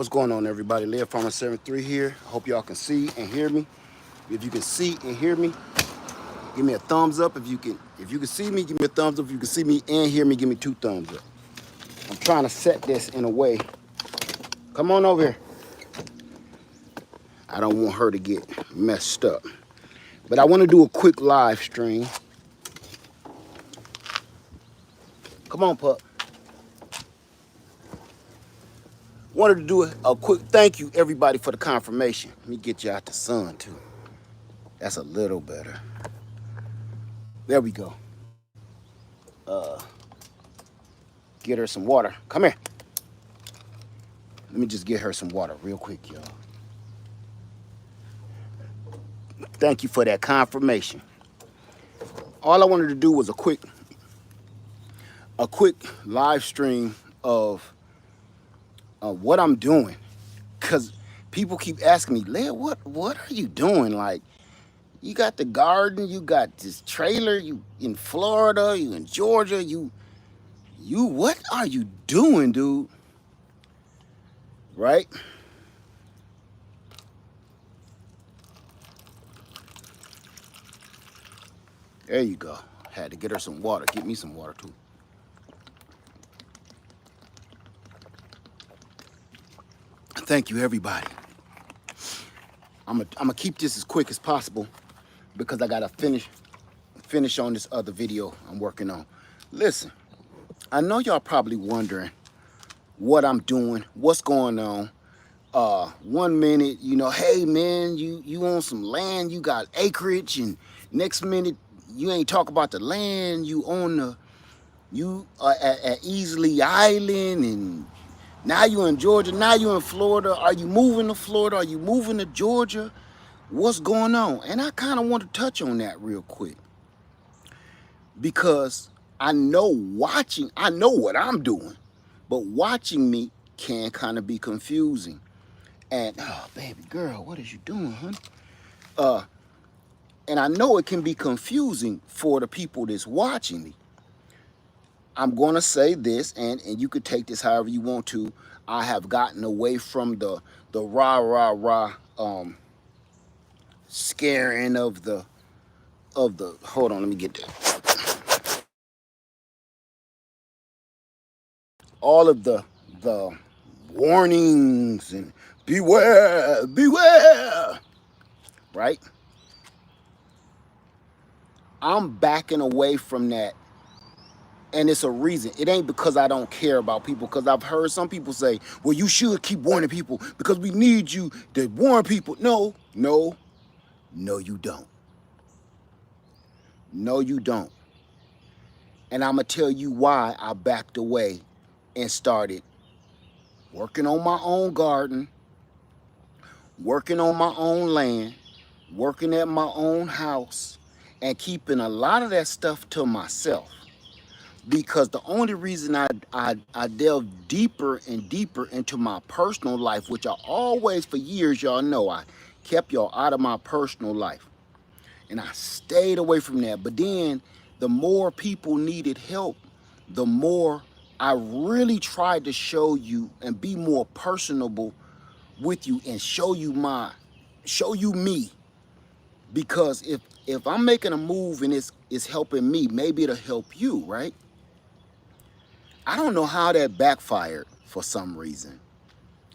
What's going on, everybody? Live Farmer 73 here. I hope y'all can see and hear me. If you can see and hear me, give me a thumbs up. If you can see me, give me a thumbs up. If you can see me and hear me, give me 2 thumbs up. I'm trying to set this in a way. Come on over here. I don't want her to get messed up. But I want to do a quick live stream. Come on, pup. Wanted to do a quick thank you, everybody, for the confirmation. Let me get you out the sun, too. That's a little better. There we go. Get her some water. Come here. Let me just get her some water real quick, y'all. Thank you for that confirmation. All I wanted to do was a quick live stream of what I'm doing, cause people keep asking me, Leah, what are you doing? Like, you got the garden, you got this trailer, you in Florida, you in Georgia, you what are you doing, dude? Right? There you go. Had to get her some water. Get me some water too. Thank you, everybody. I'm gonna keep this as quick as possible because I gotta finish on this other video I'm working on. Listen, I know y'all probably wondering what I'm doing, what's going on. 1 minute, hey man, you own some land, you got acreage, and next minute you ain't talk about the land, you own you are at Easley Island, and now you in Georgia, now you in Florida. Are you moving to Florida? Are you moving to Georgia? What's going on? And I kind of want to touch on that real quick because I know what I'm doing, but watching me can kind of be confusing. And oh, baby girl, what is you doing, honey? And I know it can be confusing for the people that's watching me. I'm gonna say this, and you could take this however you want to. I have gotten away from the rah scaring of the hold on, let me get that. All of the warnings and beware, right? I'm backing away from that, and it's a reason. It ain't because I don't care about people, because I've heard some people say, well, you should keep warning people because we need you to warn people. No, you don't. No, you don't. And I'm going to tell you why I backed away and started working on my own garden, working on my own land, working at my own house, and keeping a lot of that stuff to myself. Because the only reason I delve deeper and deeper into my personal life, which I always, for years, y'all know, I kept y'all out of my personal life. And I stayed away from that. But then the more people needed help, the more I really tried to show you and be more personable with you and show you me. Because if I'm making a move and it's helping me, maybe it'll help you, right? I don't know how that backfired for some reason,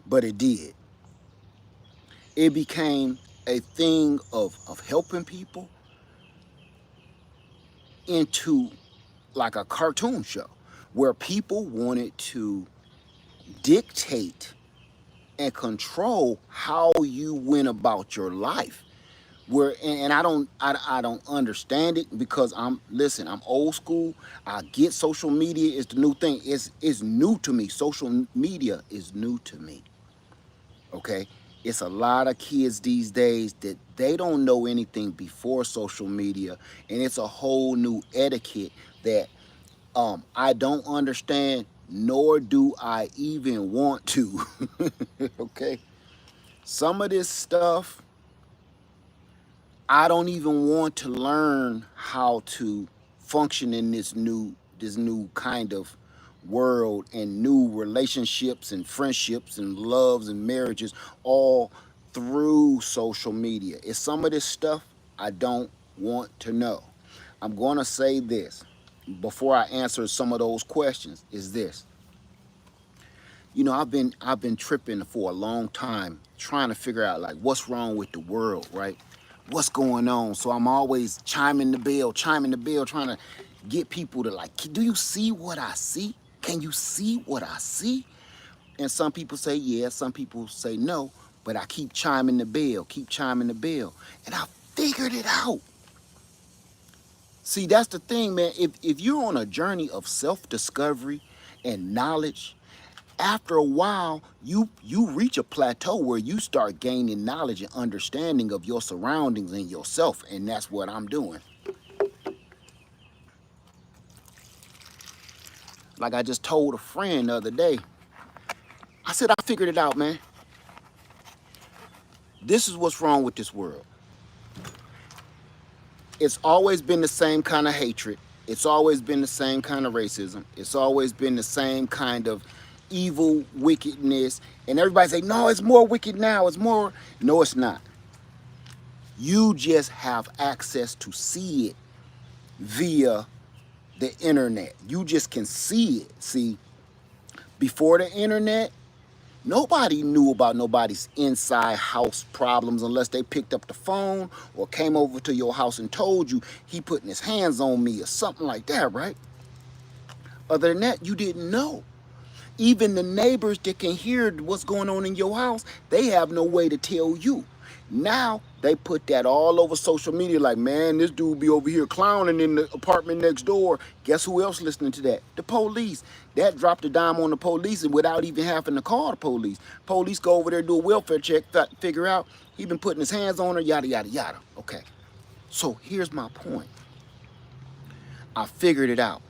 but it did. It became a thing of helping people into like a cartoon show where people wanted to dictate and control how you went about your life. Where and I don't understand it because I'm old school. I get social media is the new thing. It's new to me. Social media is new to me. Okay? It's a lot of kids these days that they don't know anything before social media, and it's a whole new etiquette that I don't understand, nor do I even want to. Okay? Some of this stuff, I don't even want to learn how to function in this new kind of world and new relationships and friendships and loves and marriages all through social media. It's some of this stuff I don't want to know. I'm going to say this before I answer some of those questions is this. You know, I've been tripping for a long time trying to figure out like what's wrong with the world, right? What's going on? So I'm always chiming the bell, trying to get people to like, do you see what I see? Can you see what I see? And some people say yes, some people say no, but I keep chiming the bell, and I figured it out. See, that's the thing, man. If you're on a journey of self-discovery and knowledge, after a while, you reach a plateau where you start gaining knowledge and understanding of your surroundings and yourself, and that's what I'm doing. Like I just told a friend the other day, I said, I figured it out, man. This is what's wrong with this world. It's always been the same kind of hatred. It's always been the same kind of racism. It's always been the same kind of evil wickedness. And everybody say, no, it's more wicked now. It's more. No, it's not. You just have access to see it via the internet. You just can see it. See, before the internet, nobody knew about nobody's inside house problems unless they picked up the phone or came over to your house and told you he putting his hands on me or something like that, right? Other than that, you didn't know. Even the neighbors that can hear what's going on in your house, they have no way to tell you. Now they put that all over social media like, man, this dude be over here clowning in the apartment next door. Guess who else listening to that? The police. That dropped a dime on the police and without even having to call the police. Police go over there, do a welfare check, figure out he been putting his hands on her, yada, yada, yada. Okay. So here's my point. I figured it out.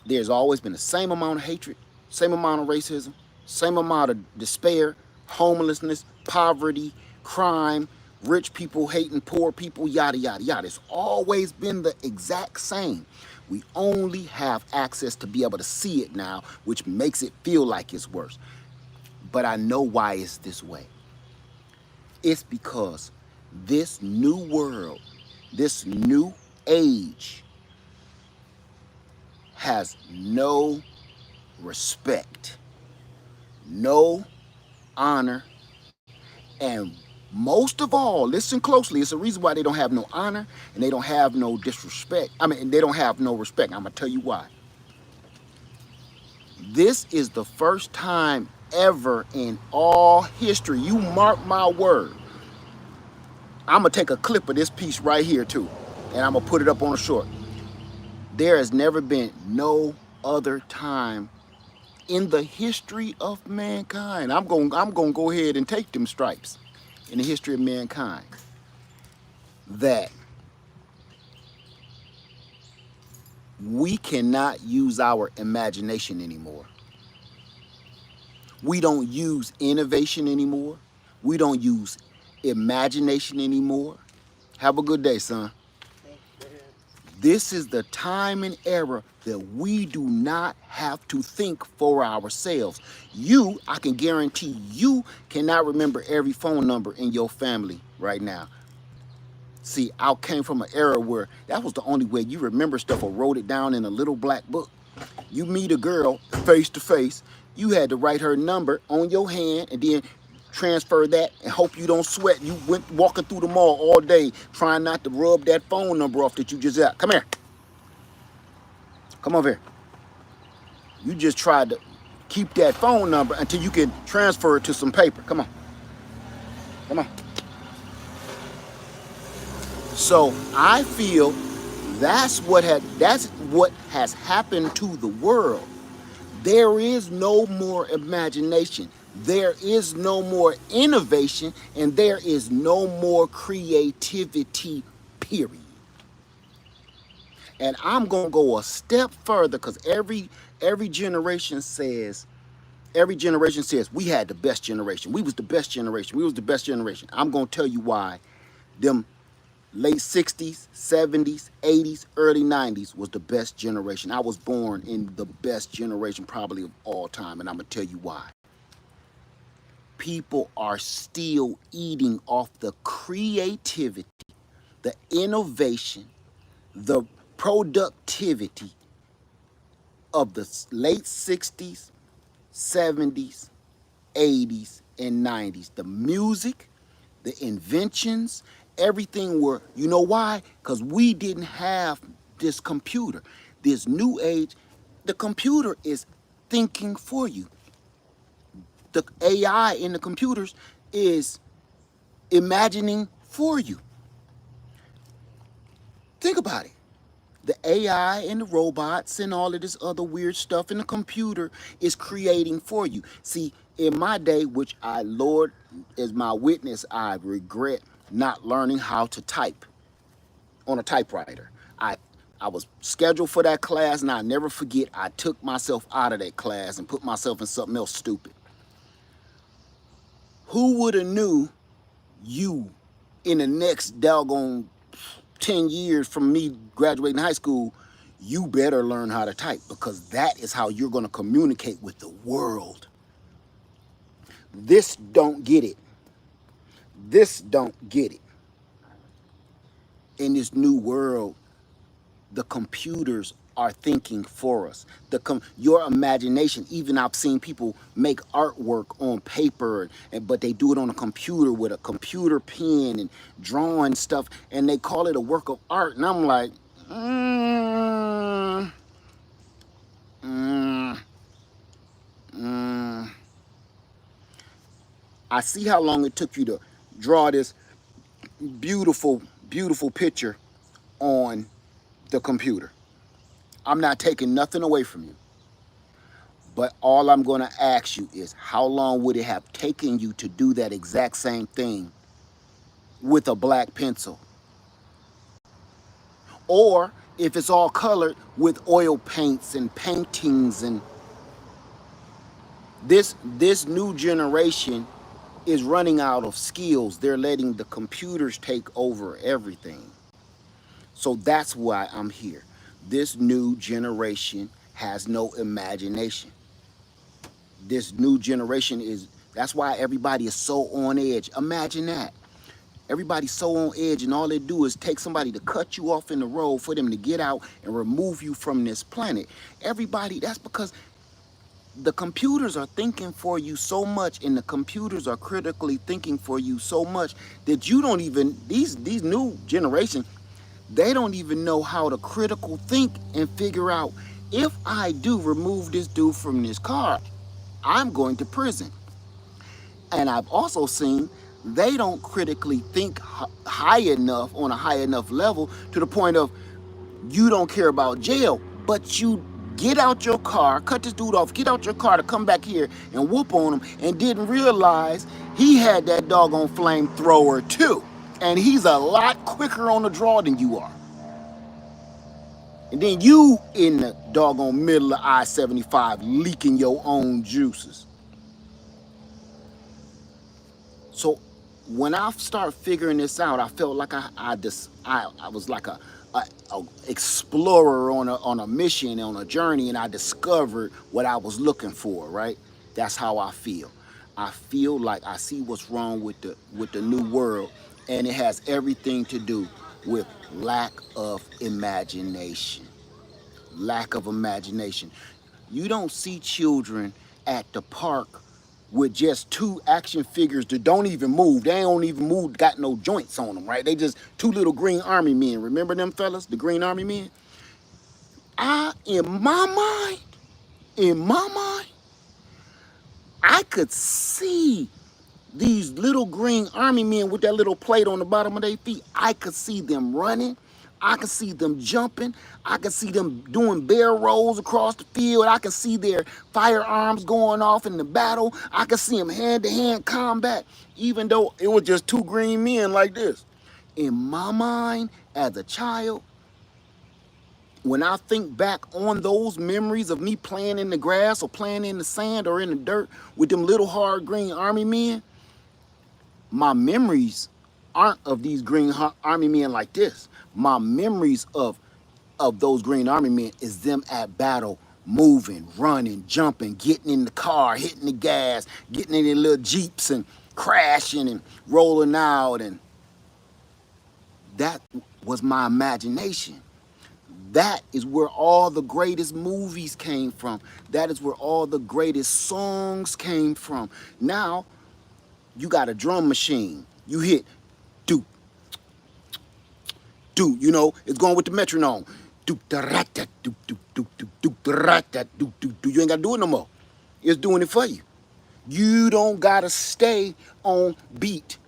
There's always been the same amount of hatred, same amount of racism, same amount of despair, homelessness, poverty, crime, rich people hating poor people, yada, yada, yada. It's always been the exact same. We only have access to be able to see it now, which makes it feel like it's worse. But I know why it's this way. It's because this new world, this new age has no respect, no honor, and most of all, listen closely, it's a reason why they don't have no honor and they don't have no disrespect. I mean, they don't have no respect. I'm going to tell you why. This is the first time ever in all history, you mark my word. I'm going to take a clip of this piece right here too, and I'm going to put it up on a short. There has never been no other time in the history of mankind. I'm going to go ahead and take them stripes. In the history of mankind, that we cannot use our imagination anymore. We don't use innovation anymore. We don't use imagination anymore. Have a good day, son. This is the time and era that we do not have to think for ourselves. You, I can guarantee you cannot remember every phone number in your family right now. See, I came from an era where that was the only way you remember stuff or wrote it down in a little black book. You meet a girl face to face, you had to write her number on your hand and then transfer that and hope you don't sweat. You went walking through the mall all day trying not to rub that phone number off that you just got. Come here. Come over here. You just tried to keep that phone number until you can transfer it to some paper. Come on. Come on. So I feel that's what has happened to the world. There is no more imagination. There is no more innovation, and there is no more creativity, period. And I'm going to go a step further because every generation says we had the best generation. We was the best generation. We was the best generation. I'm going to tell you why them Late 60s, 70s, 80s, early 90s was the best generation. I was born in the best generation probably of all time, and I'm going to tell you why. People are still eating off the creativity, the innovation, the productivity of the late 60s, 70s, 80s, and 90s. The music, the inventions, everything were, you know why? Because we didn't have this computer. This new age, the computer is thinking for you. The AI in the computers is imagining for you. Think about it. The AI and the robots and all of this other weird stuff in the computer is creating for you. See, in my day, which I, Lord is my witness, I regret not learning how to type on a typewriter. I was scheduled for that class, and I never forget, I took myself out of that class and put myself in something else stupid. Who would have knew you in the next doggone 10 years from me graduating high school, you better learn how to type, because that is how you're going to communicate with the world. This don't get it. This don't get it. In this new world, the computers are thinking for us. Your imagination, even I've seen people make artwork on paper, but they do it on a computer with a computer pen and drawing stuff, and they call it a work of art. And I'm like, mm, mm, mm. I see how long it took you to draw this beautiful, beautiful picture on the computer. I'm not taking nothing away from you. But all I'm going to ask you is, how long would it have taken you to do that exact same thing with a black pencil? Or if it's all colored with oil paints and paintings. And this new generation is running out of skills. They're letting the computers take over everything. So that's why I'm here. This new generation has no imagination. This new generation that's why everybody is so on edge. Imagine that. Everybody's so on edge, and all they do is take somebody to cut you off in the road for them to get out and remove you from this planet. Everybody, that's because the computers are thinking for you so much, and the computers are critically thinking for you so much that you don't even, these new generation, they don't even know how to critical think and figure out, if I do remove this dude from this car, I'm going to prison. And I've also seen they don't critically think high enough, on a high enough level, to the point of, you don't care about jail, but you get out your car, cut this dude off, get out your car to come back here and whoop on him, and didn't realize he had that doggone flamethrower too. And he's a lot quicker on the draw than you are. And then you in the doggone middle of I-75 leaking your own juices. So when I start figuring this out, I felt like I was like a explorer on a mission, on a journey, and I discovered what I was looking for, right? That's how I feel. I feel like I see what's wrong with the new world, and it has everything to do with lack of imagination. Lack of imagination. You don't see children at the park with just two action figures that don't even move. They don't even move, got no joints on them, right? They just two little green army men. Remember them fellas, the green army men? In my mind, I could see these little green army men with that little plate on the bottom of their feet. I could see them running. I could see them jumping. I could see them doing bear rolls across the field. I could see their firearms going off in the battle. I could see them hand-to-hand combat, even though it was just two green men like this. In my mind, as a child, when I think back on those memories of me playing in the grass or playing in the sand or in the dirt with them little hard green army men, my memories aren't of these green army men like this. My memories of those green army men is them at battle, moving, running, jumping, getting in the car, hitting the gas, getting in their little jeeps and crashing and rolling out. And that was my imagination. That is where all the greatest movies came from. That is where all the greatest songs came from. Now you got a drum machine. You hit do, do, you know, it's going with the metronome. Do, da, ra, da, do, do, do, do, do, da, ra, da, do, do, do. You ain't got to do it no more. It's doing it for you. You don't got to stay on beat.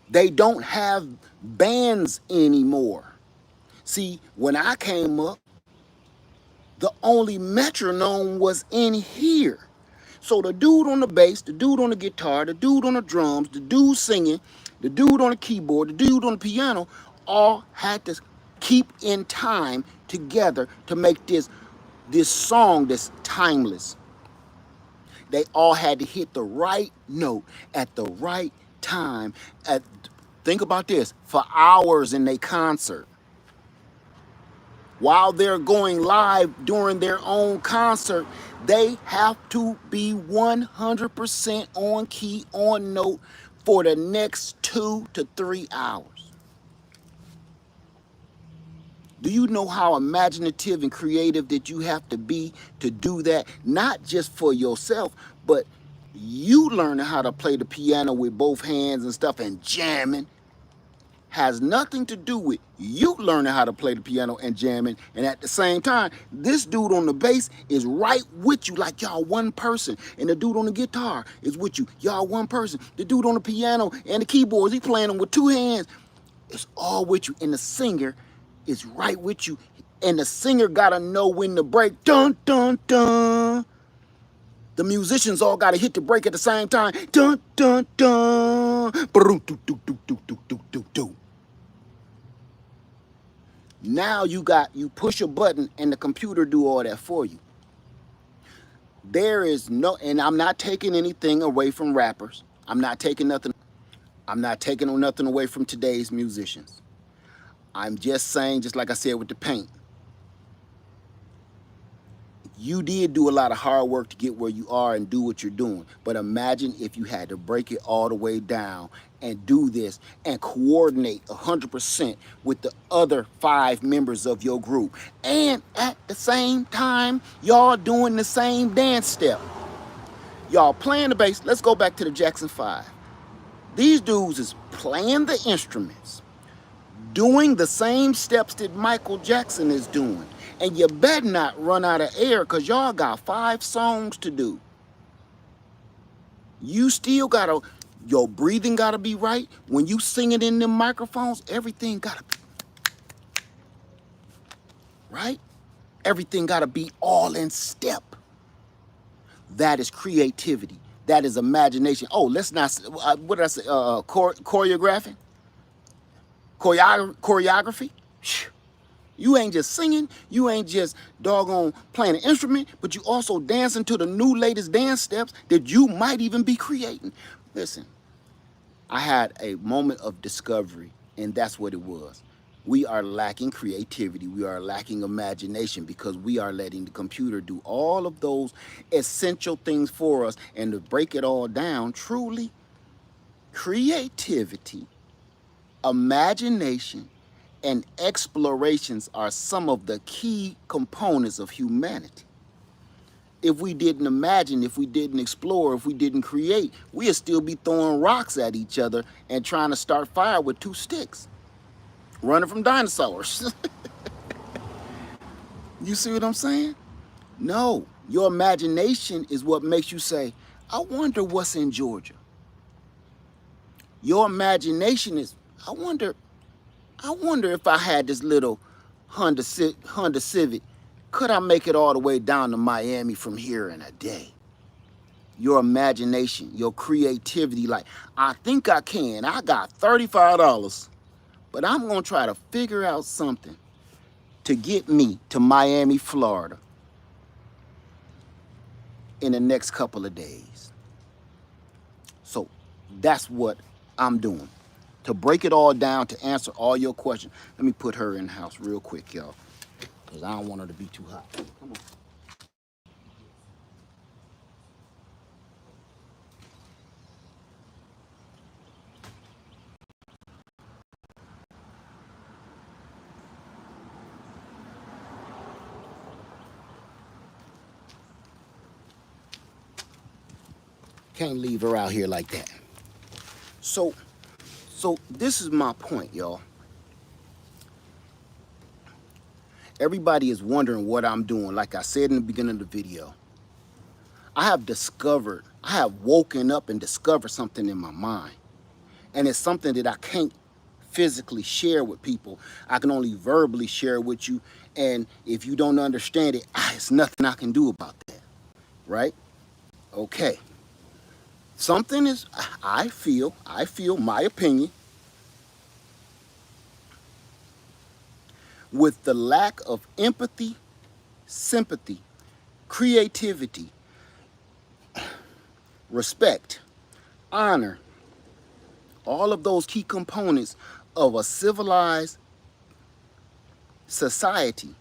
They don't have bands anymore. See, when I came up, the only metronome was in here. So the dude on the bass, the dude on the guitar, the dude on the drums, the dude singing, the dude on the keyboard, the dude on the piano, all had to keep in time together to make this song that's timeless. They all had to hit the right note at the right time. Think about this, for hours in a concert. While they're going live during their own concert, they have to be 100% on key, on note for the next 2 to 3 hours. Do you know how imaginative and creative that you have to be to do that? Not just for yourself, but you learning how to play the piano with both hands and stuff and jamming has nothing to do with you learning how to play the piano and jamming. And at the same time, this dude on the bass is right with you, like y'all one person. And the dude on the guitar is with you, y'all one person. The dude on the piano and the keyboards, he playing them with 2 hands. It's all with you. And the singer is right with you. And the singer gotta know when to break. Dun, dun, dun. The musicians all gotta hit the break at the same time. Dun, dun, dun. Do, do, do, do, do, do, do, do. Now you push a button and the computer do all that for you. There is no, and I'm not taking anything away from rappers. I'm not taking nothing away from today's musicians. I'm just saying, just like I said with the paint, you did do a lot of hard work to get where you are and do what you're doing. But imagine if you had to break it all the way down and do this and coordinate 100% with the other 5 members of your group. And at the same time, y'all doing the same dance step. Y'all playing the bass. Let's go back to the Jackson 5. These dudes is playing the instruments, doing the same steps that Michael Jackson is doing. And you better not run out of air because y'all got 5 songs to do. You still gotta, your breathing gotta be right. When you sing it in them microphones, everything gotta be right. Everything gotta be all in step. That is creativity. That is imagination. Oh, let's not, what did I say, choreographing? Choreography? You ain't just singing, you ain't just doggone playing an instrument, but you also dancing to the new latest dance steps that you might even be creating. Listen, I had a moment of discovery, and that's what it was. We are lacking creativity, we are lacking imagination because we are letting the computer do all of those essential things for us. And to break it all down, truly, creativity, imagination, and explorations are some of the key components of humanity. If we didn't imagine, if we didn't explore, if we didn't create, we'd still be throwing rocks at each other and trying to start fire with 2 sticks, running from dinosaurs. You see what I'm saying? No, your imagination is what makes you say, I wonder what's in Georgia. Your imagination is, I wonder if I had this little Honda Civic, could I make it all the way down to Miami from here in a day? Your imagination, your creativity, like, I think I can. I got $35, but I'm going to try to figure out something to get me to Miami, Florida in the next couple of days. So that's what I'm doing. to break it all down, to answer all your questions. Let me put her in the house real quick, y'all, because I don't want her to be too hot. Come on. Can't leave her out here like that. So this is my point, y'all. Everybody is wondering what I'm doing. Like I said in the beginning of the video, I have woken up and discovered something in my mind. And it's something that I can't physically share with people. I can only verbally share with you. And if you don't understand it, it's nothing I can do about that, right? Okay. Something is, I feel, my opinion, with the lack of empathy, sympathy, creativity, respect, honor, all of those key components of a civilized society,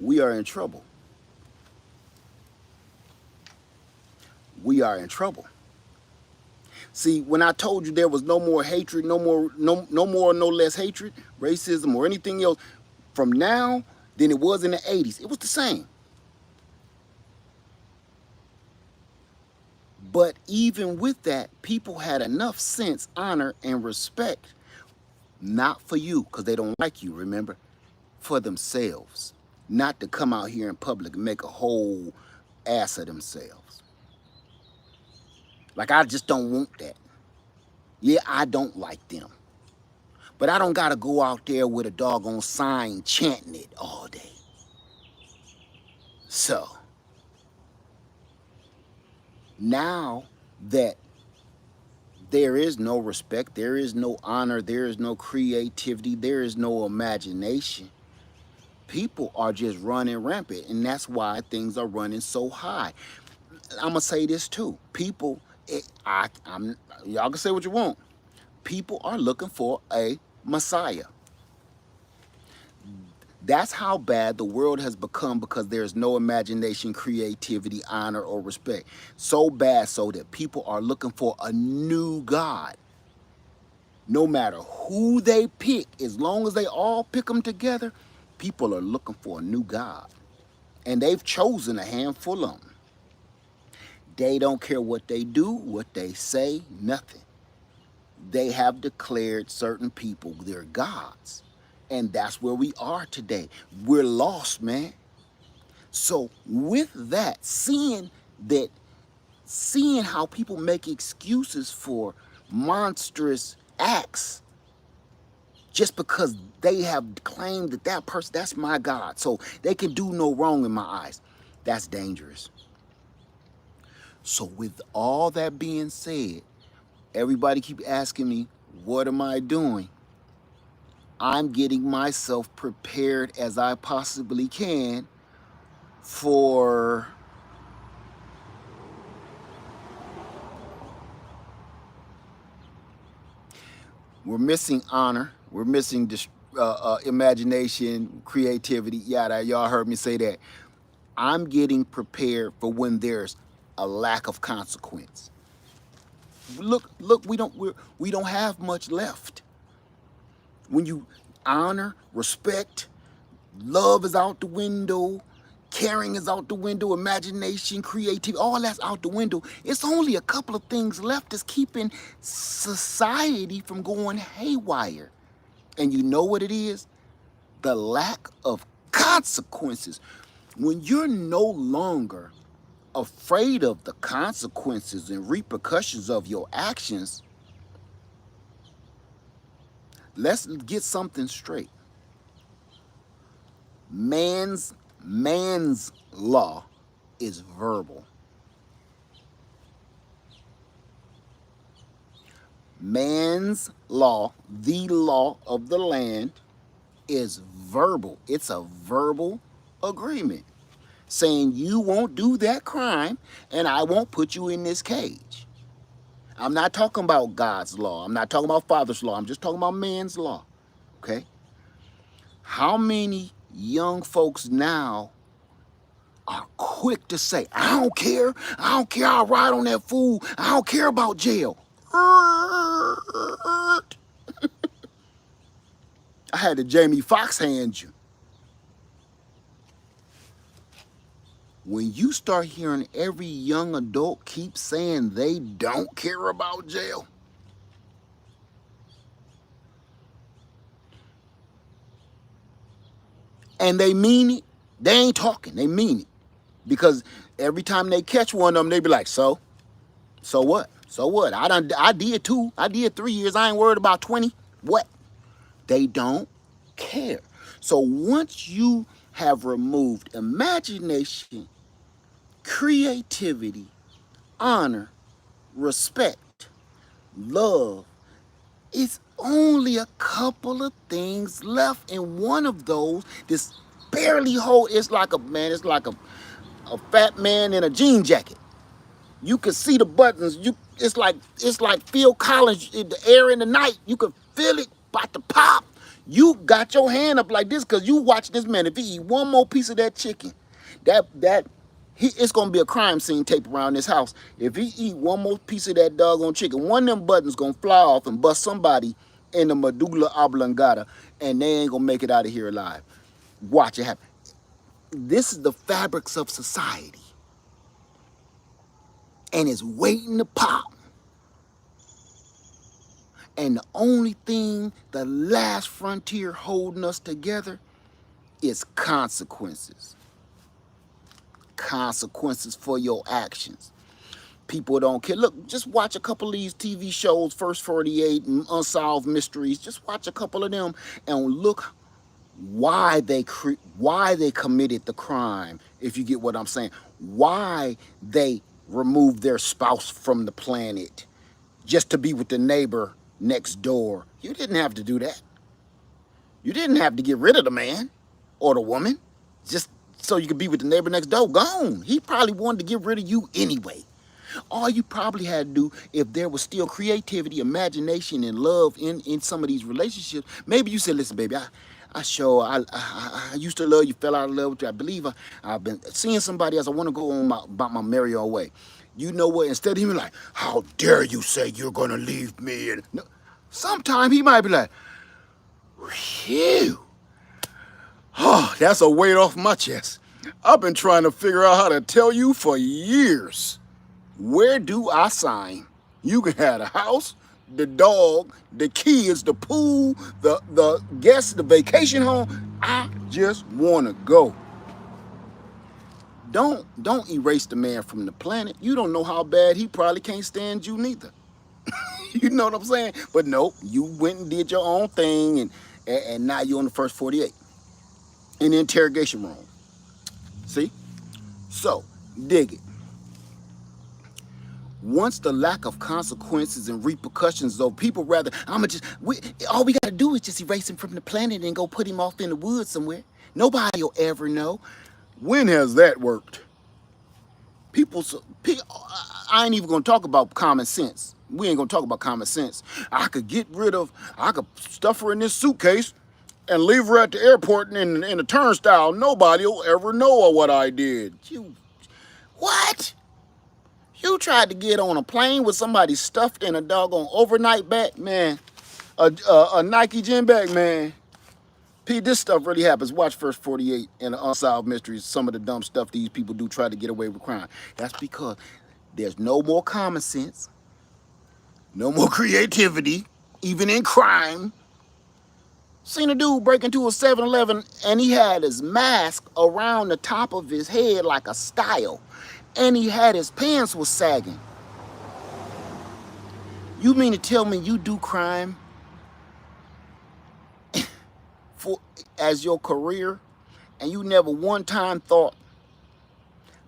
we are in trouble. We are in trouble. See, when I told you there was no more hatred, no less hatred, racism, or anything else from now than it was in the 80s, it was the same. But even with that, people had enough sense, honor, and respect, not for you, because they don't like you, remember, for themselves, not to come out here in public and make a whole ass of themselves. Like, I just don't want that. Yeah, I don't like them. But I don't gotta go out there with a doggone sign chanting it all day. So, now that there is no respect, there is no honor, there is no creativity, there is no imagination, people are just running rampant, and that's why things are running so high. I'm gonna say this too. People, y'all can say what you want. People are looking for a Messiah. That's how bad the world has become, because there's no imagination, creativity, honor, or respect. So bad so that people are looking for a new God. No matter who they pick, as long as they all pick them together, people are looking for a new God. And they've chosen a handful of them. They don't care what they do, what they say, nothing. They have declared certain people their gods. And that's where we are today. We're lost, man. So with that, seeing how people make excuses for monstrous acts just because they have claimed that person, that's my God, so they can do no wrong in my eyes, that's dangerous. So with all that being said, everybody keep asking me, what am I doing? I'm getting myself prepared as I possibly can for we're missing honor, we're missing imagination, creativity, yada. Y'all heard me say that. I'm getting prepared for when there's a lack of consequence. Look, we don't have much left. When you honor, respect, love is out the window, caring is out the window, imagination, creativity, all that's out the window. It's only a couple of things left that's keeping society from going haywire. And you know what it is? The lack of consequences. When you're no longer afraid of the consequences and repercussions of your actions, let's get something straight. Man's law is verbal. Man's law, the law of the land, is verbal. It's a verbal agreement saying you won't do that crime and I won't put you in this cage. I'm not talking about God's law. I'm not talking about Father's law. I'm just talking about man's law. Okay? How many young folks now are quick to say, I don't care. I don't care. I'll ride on that fool. I don't care about jail. I had the Jamie Foxx hand you. When you start hearing every young adult keep saying they don't care about jail, and they mean it, they ain't talking, they mean it. Because every time they catch one of them, they be like, so what? So what? I did 2. I did 3 years. I ain't worried about 20. What? They don't care. So once you have removed imagination, creativity, honor, respect, love, it's only a couple of things left. And one of those, this barely hold, it's like a fat man in a jean jacket. You could see the buttons. It's like Phil Collins in the air in the night. You could feel it about to pop. You got your hand up like this because you watch this man. If he eat one more piece of that chicken, it's gonna be a crime scene tape around this house. If he eat one more piece of that doggone chicken, one of them buttons gonna fly off and bust somebody in the medulla oblongata, and they ain't gonna make it out of here alive. Watch it happen. This is the fabrics of society. And it's waiting to pop. And the only thing, the last frontier holding us together is consequences. Consequences for your actions. People don't care. Look, just watch a couple of these TV shows, First 48 and Unsolved Mysteries. Just watch a couple of them and look why they committed the crime, if you get what I'm saying. Why they removed their spouse from the planet just to be with the neighbor next door. You didn't have to do that. You didn't have to get rid of the man or the woman just so you could be with the neighbor next door. Gone. He probably wanted to get rid of you anyway. All you probably had to do, if there was still creativity, imagination, and love in some of these relationships, maybe you said, listen, baby, I used to love you, fell out of love with you. I believe I've been seeing somebody else. I want to go on about my merry old way. You know what? Instead of him like, how dare you say you're going to leave me? And no, sometime he might be like, phew. Oh, that's a weight off my chest. I've been trying to figure out how to tell you for years. Where do I sign? You can have the house, the dog, the kids, the pool, the guests, the vacation home. I just want to go. Don't erase the man from the planet. You don't know how bad he probably can't stand you neither. You know what I'm saying? But nope, you went and did your own thing, and now you're on the First 48 in the interrogation room. See? So, dig it. Once the lack of consequences and repercussions, though, people rather, all we gotta do is just erase him from the planet and go put him off in the woods somewhere. Nobody will ever know. When has that worked? I ain't even gonna talk about common sense. We ain't gonna talk about common sense. I could stuff her in this suitcase and leave her at the airport in the turnstile. Nobody will ever know what I did. What? You tried to get on a plane with somebody stuffed in a doggone overnight bag, man. A Nike gym bag, man. Pete, this stuff really happens. Watch First 48 and the Unsolved Mysteries. Some of the dumb stuff these people do try to get away with crime. That's because there's no more common sense, no more creativity, even in crime. Seen a dude break into a 7-Eleven and he had his mask around the top of his head like a style. And he had his pants was sagging. You mean to tell me you do crime as your career and you never one time thought,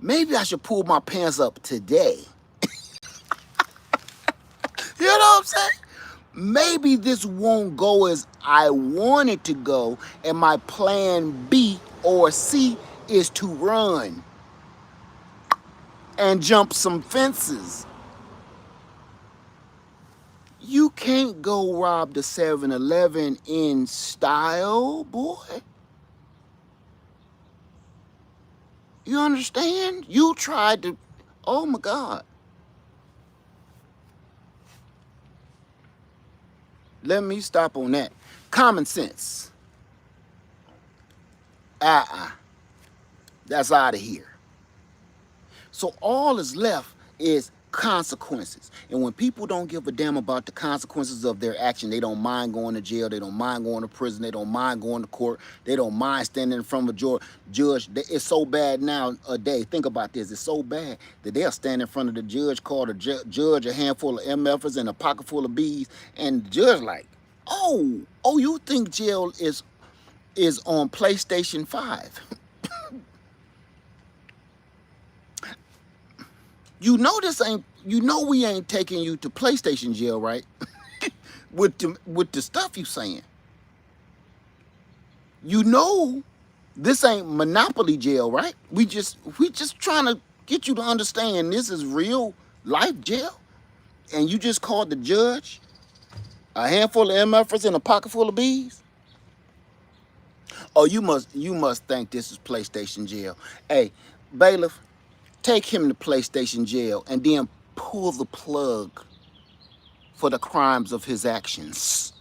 maybe I should pull my pants up today? You know what I'm saying? Maybe this won't go as I want it to go, and my plan B or C is to run and jump some fences. You can't go rob the 7-Eleven in style, boy. You understand? You tried to, oh my God. Let me stop on that. Common sense. That's out of here. So all is left is consequences. And when people don't give a damn about the consequences of their action, they don't mind going to jail, they don't mind going to prison, they don't mind going to court, they don't mind standing in front of a judge. It's so bad now a day. Think about this. It's so bad that they'll stand in front of the judge, call the judge a handful of MFers and a pocket full of B's, and the judge like, oh, you think jail is on PlayStation 5. You know this ain't. You know we ain't taking you to PlayStation jail, right? with the stuff you saying. You know this ain't Monopoly jail, right? We just trying to get you to understand this is real life jail, and you just called the judge a handful of MFers and a pocket full of B's. Oh, you must think this is PlayStation jail. Hey, bailiff, take him to PlayStation jail and then pull the plug for the crimes of his actions.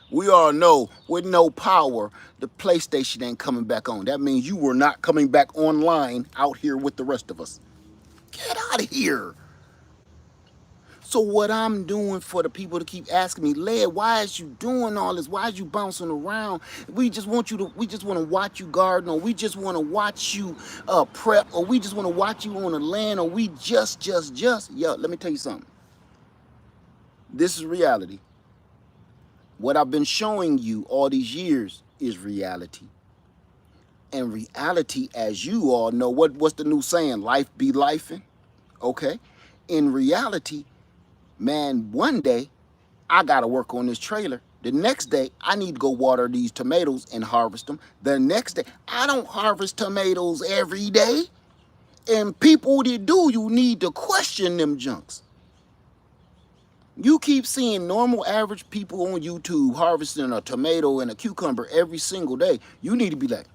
We all know with no power, the PlayStation ain't coming back on. That means you were not coming back online out here with the rest of us. Get out of here. So what I'm doing for the people to keep asking me, Led, why is you doing all this? Why is you bouncing around? We just want to watch you garden, or we just want to watch you prep, or we just want to watch you on the land, or we just. Yo, let me tell you something. This is reality. What I've been showing you all these years is reality. And reality, as you all know, what's the new saying? Life be lifing. Okay? In reality, man, one day I gotta work on this trailer. The next day I need to go water these tomatoes and harvest them. The next day, I don't harvest tomatoes every day. And people that do, you need to question them junks. You keep seeing normal average people on YouTube harvesting a tomato and a cucumber every single day. You need to be like,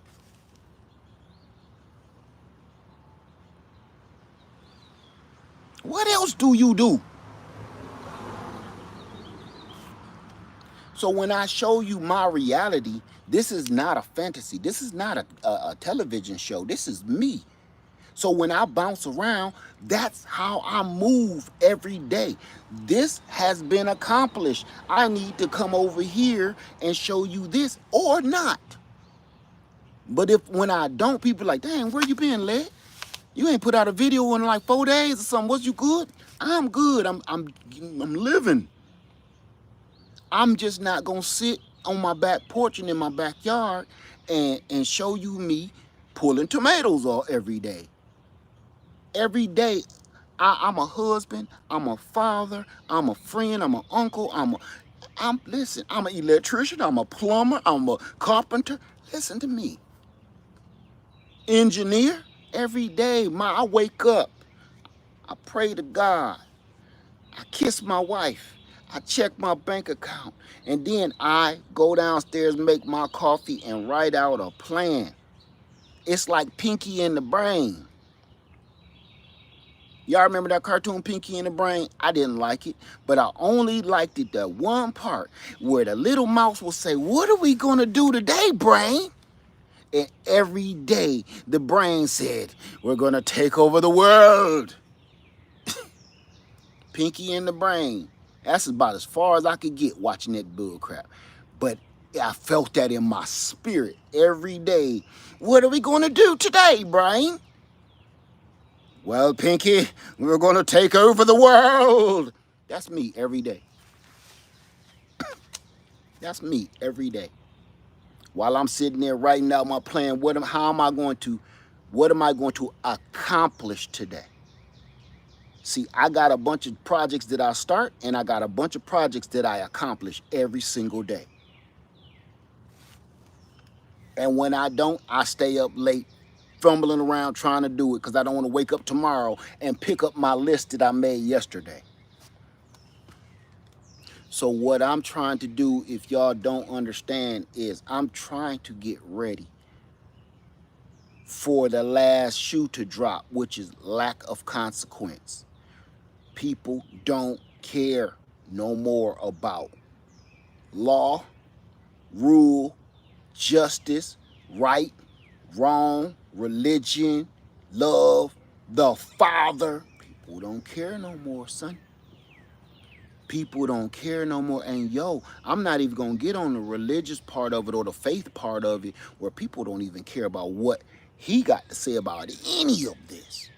what else do you do? So when I show you my reality, this is not a fantasy. This is not a television show. This is me. So when I bounce around, that's how I move every day. This has been accomplished. I need to come over here and show you this or not. But when I don't, people are like, dang, where you been, Led? You ain't put out a video in like 4 days or something. Was you good? I'm good. I'm living. I'm just not gonna sit on my back porch and in my backyard and show you me pulling tomatoes all every day. Every day, I'm a husband, I'm a father, I'm a friend, I'm an uncle, I'm an electrician, I'm a plumber, I'm a carpenter. Listen to me. Engineer. Every day, I wake up, I pray to God, I kiss my wife, I check my bank account, and then I go downstairs, make my coffee, and write out a plan. It's like Pinky and the Brain. Y'all remember that cartoon, Pinky and the Brain? I didn't like it, but I only liked it that one part where the little mouse will say, what are we gonna do today, Brain? And every day the brain said, we're gonna take over the world. Pinky and the Brain. That's about as far as I could get watching that bull crap. But I felt that in my spirit every day. What are we gonna do today, Brain? Well, Pinky, we're gonna take over the world. That's me every day. That's me every day. While I'm sitting there writing out my plan, what am I going to accomplish today? See, I got a bunch of projects that I start, and I got a bunch of projects that I accomplish every single day. And when I don't, I stay up late, fumbling around trying to do it because I don't want to wake up tomorrow and pick up my list that I made yesterday. So what I'm trying to do, if y'all don't understand, is I'm trying to get ready for the last shoe to drop, which is lack of consequence. People don't care no more about law, rule, justice, right, wrong, religion, love, the Father. People don't care no more, son. People don't care no more. And yo, I'm not even gonna get on the religious part of it or the faith part of it, where people don't even care about what he got to say about any of this.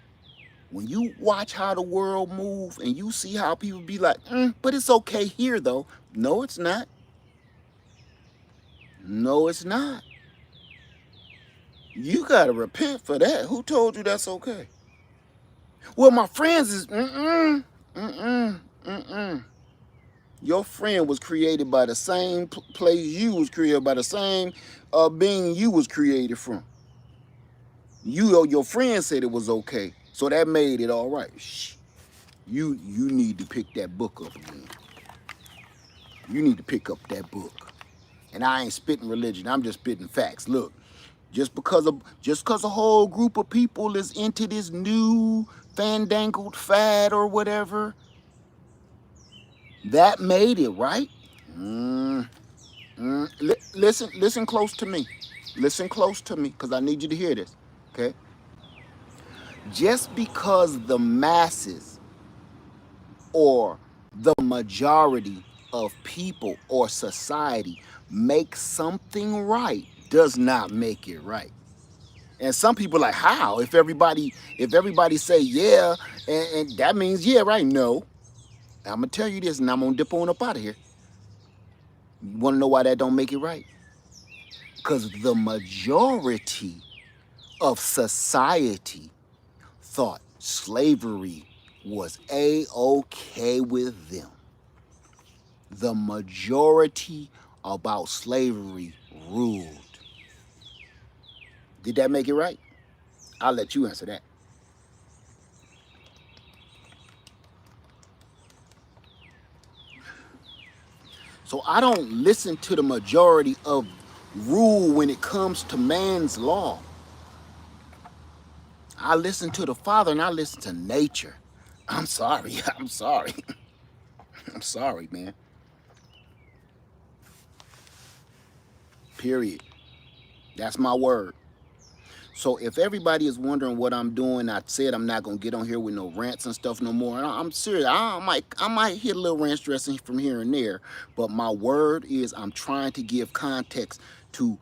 When you watch how the world move and you see how people be like, but it's okay here though. No, it's not. No, it's not. You gotta repent for that. Who told you that's okay? Well, my friends is mm-mm. Your friend was created by the same place you was created, by the same being you was created from. You or your friend said it was okay, so that made it all right. Shh. You need to pick that book up again. You need to pick up that book. And I ain't spitting religion. I'm just spitting facts. Look, just because a whole group of people is into this new fandangled fad or whatever, that made it right. Listen close to me. Listen close to me, because I need you to hear this. Okay? Just because the masses or the majority of people or society make something right does not make it right. And some people are like, how? If everybody say yeah, and that means yeah, right? No. I'm gonna tell you this, and I'm gonna dip on up out of here. You wanna know why that don't make it right? Because the majority of society thought slavery was a-okay with them. The majority about slavery ruled. Did that make it right? I'll let you answer that. So I don't listen to the majority of rule when it comes to man's law. I listen to the Father and I listen to nature. I'm sorry. I'm sorry. I'm sorry, man. Period. That's my word. So if everybody is wondering what I'm doing, I said I'm not gonna get on here with no rants and stuff no more. I'm serious. I might hit a little rant stressing from here and there, but my word is I'm trying to give context to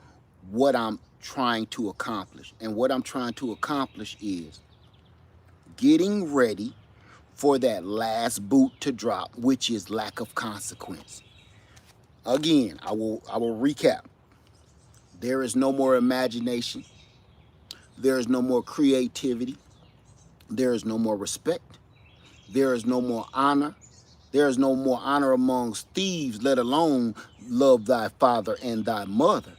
what I'm trying to accomplish. And what I'm trying to accomplish is getting ready for that last boot to drop, which is lack of consequence. Again, I will recap. There is no more imagination. There is no more creativity. There is no more respect. There is no more honor. There is no more honor amongst thieves, let alone love thy father and thy mother.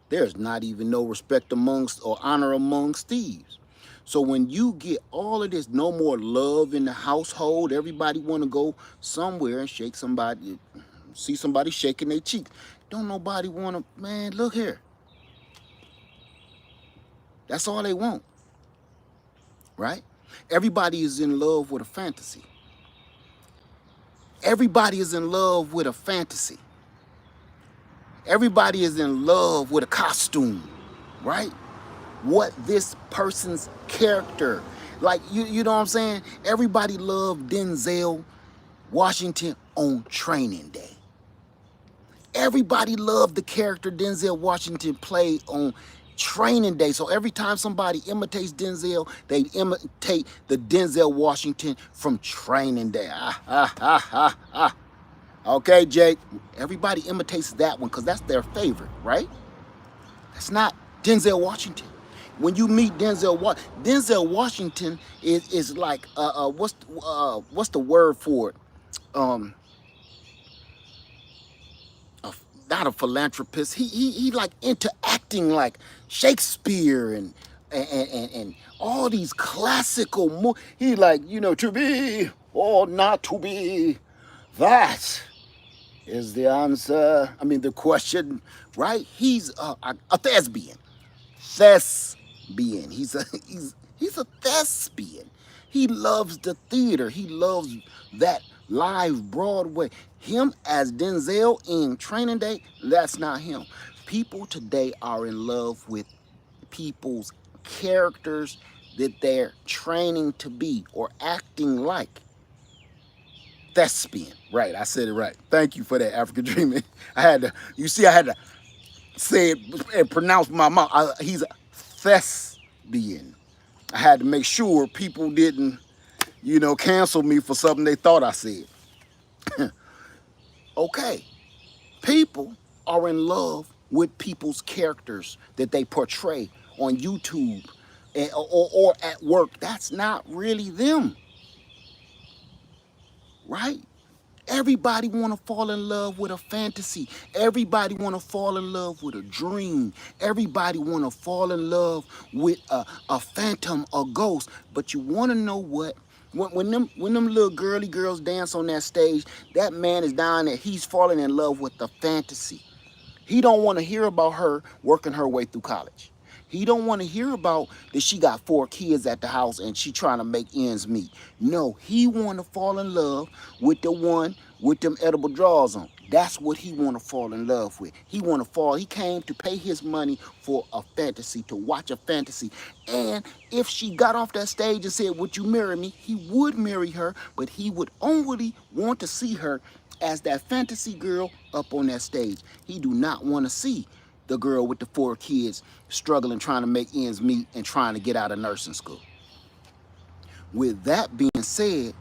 There is not even no respect amongst or honor amongst thieves. So when you get all of this, no more love in the household, everybody want to go somewhere and shake somebody, see somebody shaking their cheek. Don't nobody want to, man, look here. That's all they want, right? Everybody is in love with a fantasy. Everybody is in love with a fantasy. Everybody is in love with a costume, right? What this person's character, like, you know what I'm saying? Everybody loved Denzel Washington on Training Day. Everybody loved the character Denzel Washington played on Training Day. So every time somebody imitates Denzel, they imitate the Denzel Washington from Training Day. Okay, Jake. Everybody imitates that one because that's their favorite, right? That's not Denzel Washington. When you meet Denzel Washington is like what's the word for it? Not a philanthropist. He like interacting like Shakespeare and all these classical he like, to be or not to be, that is the answer. I mean, the question, right? He's a thespian. Thespian. He's a thespian. He loves the theater. He loves that live Broadway. Him as Denzel in Training Day, that's not him. People today are in love with people's characters that they're training to be or acting like. Thespian. Right, I said it right. Thank you for that, African Dreaming. I had to, you see, I had to say it and pronounce my mouth. He's a thespian. I had to make sure people didn't, cancel me for something they thought I said. Okay, people are in love with people's characters that they portray on YouTube or at work. That's not really them, right? Everybody want to fall in love with a fantasy. Everybody want to fall in love with a dream. Everybody want to fall in love with a phantom, a ghost. But you want to know what? When them little girly girls dance on that stage, that man is down there. He's falling in love with the fantasy. He don't want to hear about her working her way through college. He don't want to hear about that she got 4 kids at the house and she trying to make ends meet. No, he want to fall in love with the one with them edible drawers on. That's what he want to fall in love with. He want to fall. He came to pay his money for a fantasy, to watch a fantasy. And if she got off that stage and said, "Would you marry me?" he would marry her, but he would only want to see her as that fantasy girl up on that stage. He do not want to see the girl with the 4 kids struggling, trying to make ends meet and trying to get out of nursing school. With that being said,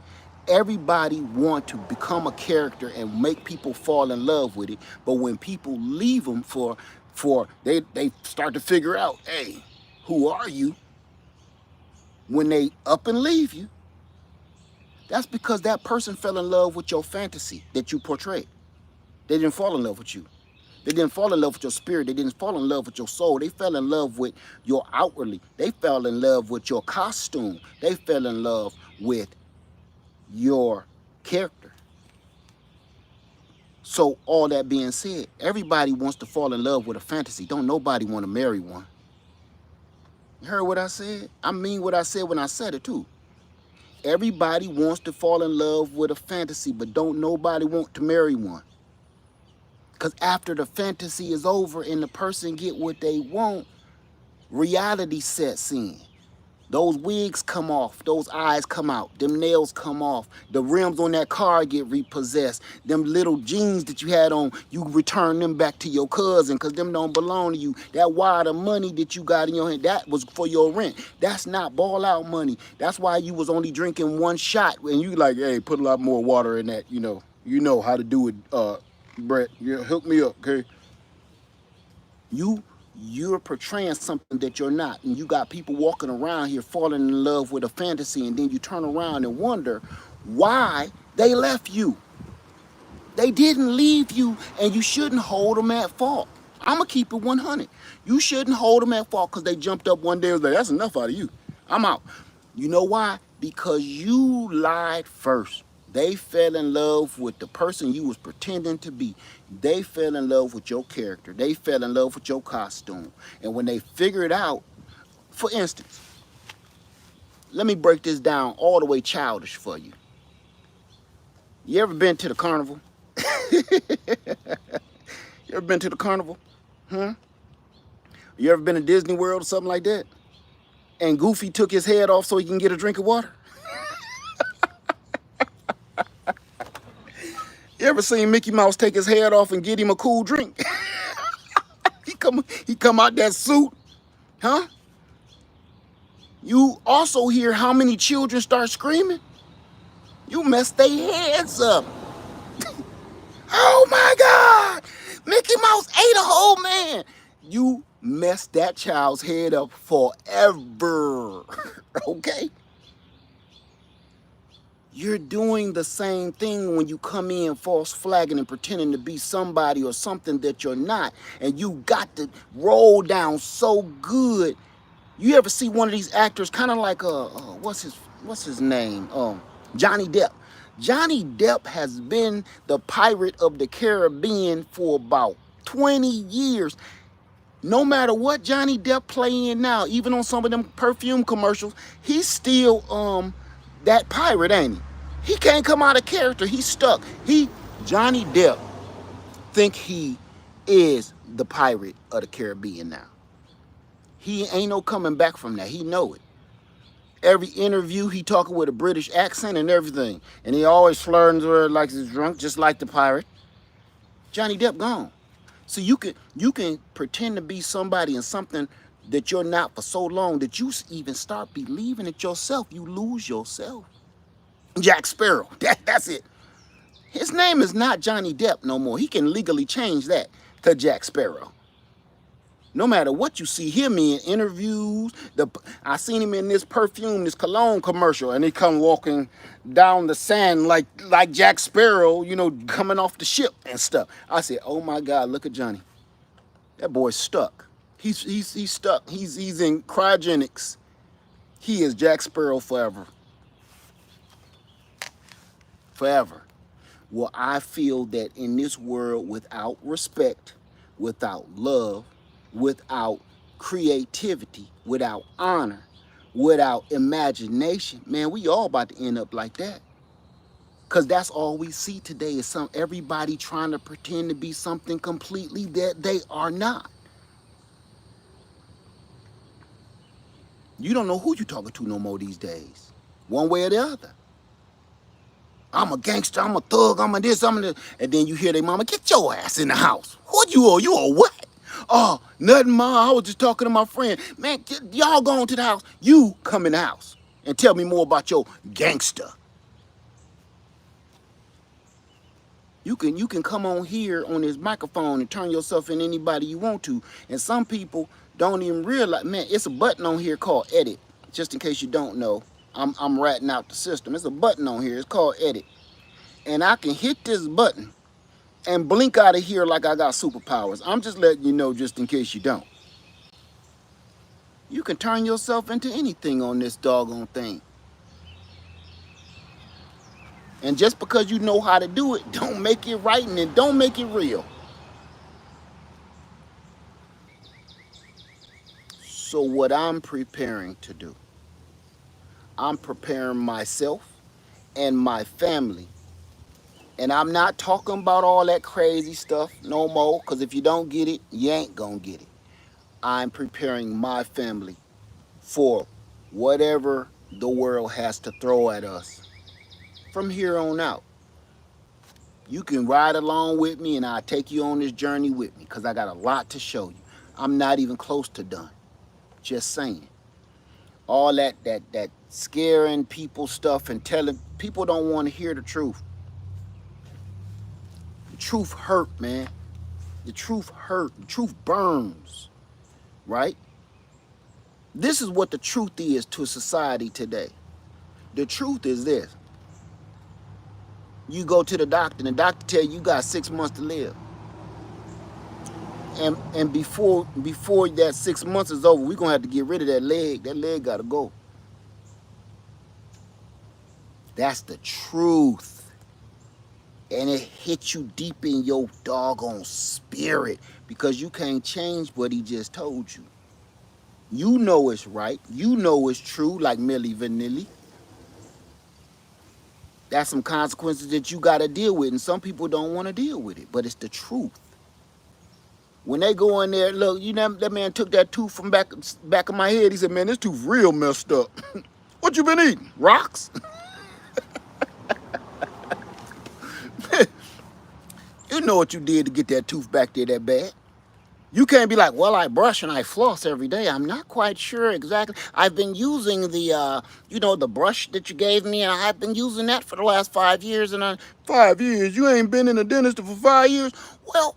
everybody want to become a character and make people fall in love with it. But when people leave them they start to figure out, hey, who are you? When they up and leave you, that's because that person fell in love with your fantasy that you portrayed. They didn't fall in love with you. They didn't fall in love with your spirit. They didn't fall in love with your soul. They fell in love with your outwardly. They fell in love with your costume. They fell in love with your character. So all that being said, everybody wants to fall in love with a fantasy. Don't nobody want to marry one. You heard what I said? I mean what I said when I said it too. Everybody wants to fall in love with a fantasy, but don't nobody want to marry one. Because after the fantasy is over and the person get what they want, reality sets in. Those wigs come off, those eyes come out, them nails come off, the rims on that car get repossessed, them little jeans that you had on, you return them back to your cousin because them don't belong to you. That wad of money that you got in your hand, that was for your rent. That's not ball out money. That's why you was only drinking 1 shot and you like, hey, put a lot more water in that, you know how to do it, Brett. Yeah, hook me up, okay? You're portraying something that you're not, and you got people walking around here falling in love with a fantasy, and then you turn around and wonder why they left you. They didn't leave you, and you shouldn't hold them at fault. I'm gonna keep it 100. You shouldn't hold them at fault because they jumped up one day and was like, "That's enough out of you. I'm out." You know why? Because you lied first. They fell in love with the person you was pretending to be. They fell in love with your character. They fell in love with your costume. And when they figured out, for instance, let me break this down all the way childish for you. You ever been to the carnival? You ever been to the carnival? Huh? You ever been to Disney World or something like that? And Goofy took his head off so he can get a drink of water? You ever seen Mickey Mouse take his head off and get him a cool drink? he come out that suit, huh? You also hear how many children start screaming? You messed their heads up. Oh my God! Mickey Mouse ate a whole man. You messed that child's head up forever. Okay? You're doing the same thing when you come in false flagging and pretending to be somebody or something that you're not. And you got to roll down so good. You ever see one of these actors kind of like what's his name? Johnny Depp. Johnny Depp has been the pirate of the Caribbean for about 20 years. No matter what Johnny Depp playing now, even on some of them perfume commercials, he's still that pirate, ain't he? He can't come out of character. He's stuck. Johnny Depp think he is the pirate of the Caribbean now. He ain't no coming back from that. He know it. Every interview he talking with a British accent and everything. And he always flirting with her like he's drunk, just like the pirate. Johnny Depp gone. So you can pretend to be somebody and something that you're not for so long that you even start believing it yourself. You lose yourself. Jack Sparrow. That's it. His name is not Johnny Depp no more. He can legally change that to Jack Sparrow. No matter what you see him in interviews, I seen him in this perfume, this cologne commercial, and he come walking down the sand like Jack Sparrow, you know, coming off the ship and stuff. I said, oh my God, look at Johnny. That boy's stuck. He's stuck. He's in cryogenics. He is Jack Sparrow forever. Forever. Well, I feel that in this world, without respect, without love, without creativity, without honor, without imagination, man, we all about to end up like that. Because that's all we see today is everybody trying to pretend to be something completely that they are not. You don't know who you're talking to no more these days, one way or the other. I'm a gangster, I'm a thug, I'm a this, I'm a this. And then you hear their mama, get your ass in the house. What you are? You are what? Oh, nothing, ma. I was just talking to my friend. Man, y'all going to the house. You come in the house and tell me more about your gangster. You can come on here on this microphone and turn yourself in anybody you want to. And some people don't even realize, man, it's a button on here called edit. Just in case you don't know, I'm ratting out the system. It's a button on here. It's called edit. And I can hit this button and blink out of here like I got superpowers. I'm just letting you know just in case you don't. You can turn yourself into anything on this doggone thing. And just because you know how to do it, don't make it right and then don't make it real. So what I'm preparing to do, I'm preparing myself and my family. And I'm not talking about all that crazy stuff no more, because if you don't get it, you ain't gonna get it. I'm preparing my family for whatever the world has to throw at us from here on out. You can ride along with me and I'll take you on this journey with me because I got a lot to show you. I'm not even close to done. Just saying. All that scaring people stuff and telling people don't want to hear the truth. The truth hurt, man. The truth hurt. The truth burns. Right? This is what the truth is to society today. The truth is this. You go to the doctor and the doctor tell you got 6 months to live. And before that 6 months is over, we're gonna have to get rid of that leg. That leg gotta go. That's the truth. And it hits you deep in your doggone spirit because you can't change what he just told you. You know it's right. You know it's true, like Milli Vanilli. That's some consequences that you gotta deal with, and some people don't want to deal with it, but it's the truth. When they go in there, look, you know, that man took that tooth from back of my head. He said, man, this tooth real messed up. What you been eating? Rocks? You know what you did to get that tooth back there that bad. You can't be like, well, I brush and I floss every day. I'm not quite sure exactly. I've been using the, the brush that you gave me, and I've been using that for the last 5 years. And 5 years? You ain't been in a dentist for 5 years? Well,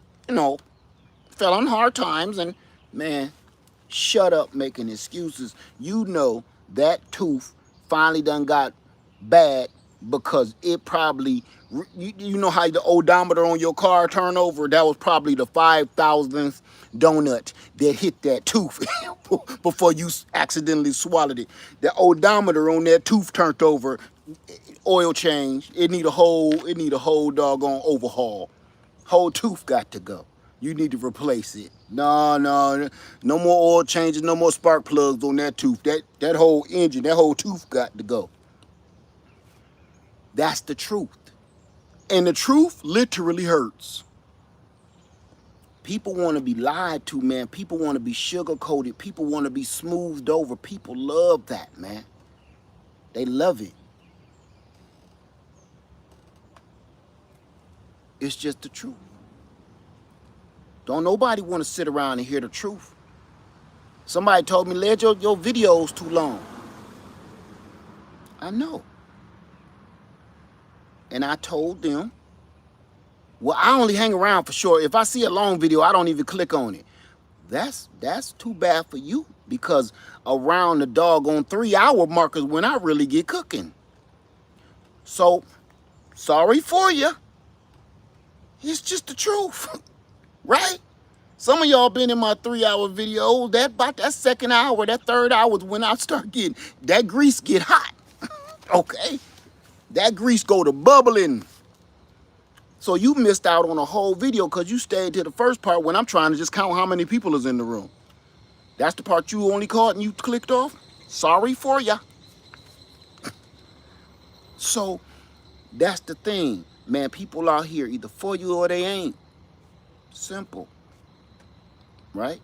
fell on hard times, and man, shut up making excuses. You know that tooth finally done got bad because it probably, you know how the odometer on your car turn over? That was probably the 5,000th donut that hit that tooth before you accidentally swallowed it. The odometer on that tooth turned over Oil change. It need a whole doggone overhaul. Whole tooth got to go. You need to replace it. No more oil changes, no more spark plugs on that tooth. That whole engine, that whole tooth got to go. That's the truth. And the truth literally hurts. People want to be lied to, man. People want to be sugar-coated. People want to be smoothed over. People love that, man. They love it. It's just the truth. Don't nobody want to sit around and hear the truth. Somebody told me, Led, your video's too long. I know. And I told them, well, I only hang around for short. If I see a long video, I don't even click on it. That's too bad for you, because around the doggone 3-hour markers when I really get cooking. So, sorry for you. It's just the truth, right? Some of y'all been in my 3-hour videos. About that second hour, that third hour is when I start getting, that grease get hot, okay? That grease go to bubbling. So you missed out on a whole video because you stayed to the first part when I'm trying to just count how many people is in the room. That's the part you only caught and you clicked off? Sorry for ya. So that's the thing, man. People out here either for you or they ain't. Simple, right?